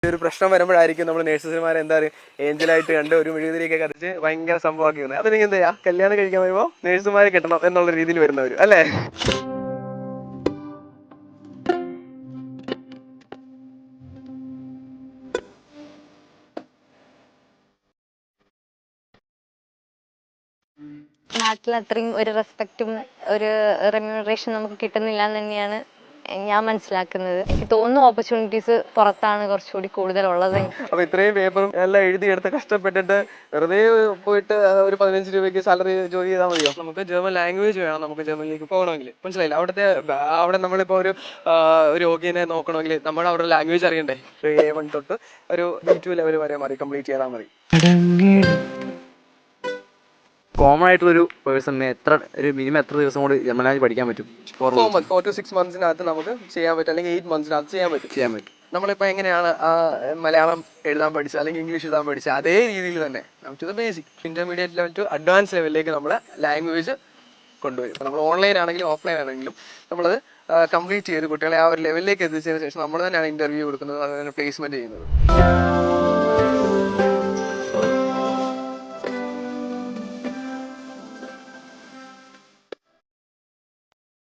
ഒരു പ്രശ്നം വരുമ്പോഴായിരിക്കും നമ്മൾ നേഴ്സുമാരെ എന്താ പറയുക ഏഞ്ചലായിട്ട് കണ്ട് ഒരു മെഴുകുതിരിയൊക്കെ കത്തിച്ച് ഭയങ്കര സംഭവമാക്കി. അത് നിങ്ങൾ എന്താ ചെയ്യാ, കല്യാണം കഴിക്കാൻ വരുമ്പോൾ നേഴ്സുമാരെ കിട്ടണം എന്നുള്ള രീതിയിൽ വരുന്നവർ അല്ലേ? നാട്ടിൽ അത്രയും ഒരു റെസ്പെക്റ്റും ഒരു റെമ്യൂണറേഷൻ നമുക്ക് കിട്ടുന്നില്ല എന്ന് തന്നെയാണ് ഞാൻ മനസ്സിലാക്കുന്നത്. എനിക്ക് തോന്നുന്നു ഓപ്പർച്യൂണിറ്റീസ് പുറത്താണ് കുറച്ചുകൂടി കൂടുതലുള്ളത്. അപ്പൊ ഇത്രയും പേപ്പറും എല്ലാം എഴുതിയെടുത്ത് കഷ്ടപ്പെട്ടിട്ട് വെറുതെ പോയിട്ട് ഒരു 15 രൂപയ്ക്ക് സാലറി ജോലി ചെയ്താൽ മതിയോ? നമുക്ക് ജർമ്മൻ ലാംഗ്വേജ് വേണം. നമുക്ക് ജർമ്മനിലേക്ക് പോകണമെങ്കിൽ മനസ്സിലായില്ല. അവിടെ നമ്മളിപ്പോ ഒരു രോഗിയെ നോക്കണമെങ്കിൽ നമ്മൾ അവിടെ ലാംഗ്വേജ് അറിയണ്ടേ? A1 തൊട്ട് ഒരു B2 ലെവൽ വരെ മതി, കംപ്ലീറ്റ് ചെയ്താൽ മതി. കോമൺ ആയിട്ടുള്ളൊരു പേഴ്സണിന് മിനിമം എത്ര ദിവസം കൊണ്ട് ജർമ്മൻ ലാംഗ്വേജ് പഠിക്കാൻ പറ്റും? 4 to 6 months നമുക്ക് ചെയ്യാൻ പറ്റും, അല്ലെങ്കിൽ 8 months ചെയ്യാൻ പറ്റും. നമ്മളിപ്പോൾ എങ്ങനെയാണ് മലയാളം എഴുതാൻ പഠിച്ചത് അല്ലെങ്കിൽ ഇംഗ്ലീഷ് എഴുതാൻ പഠിച്ചത് അതേ രീതിയിൽ തന്നെ to the basic intermediate level to advance ലെവലിലേക്ക് നമ്മൾ ലാംഗ്വേജ് കൊണ്ടുവരും. ഇപ്പോൾ നമ്മൾ ഓൺലൈൻ ആണെങ്കിലും ഓഫ്ലൈൻ ആണെങ്കിലും നമ്മളത് കംപ്ലീറ്റ് ചെയ്ത് കുട്ടികളെ ആ ഒരു ലെവലിലേക്ക് എത്തിച്ചതിന് ശേഷം നമ്മൾ തന്നെയാണ് ഇന്റർവ്യൂ കൊടുക്കുന്നത്, അതുപോലെ പ്ലേസ്മെന്റ് ചെയ്യുന്നത്.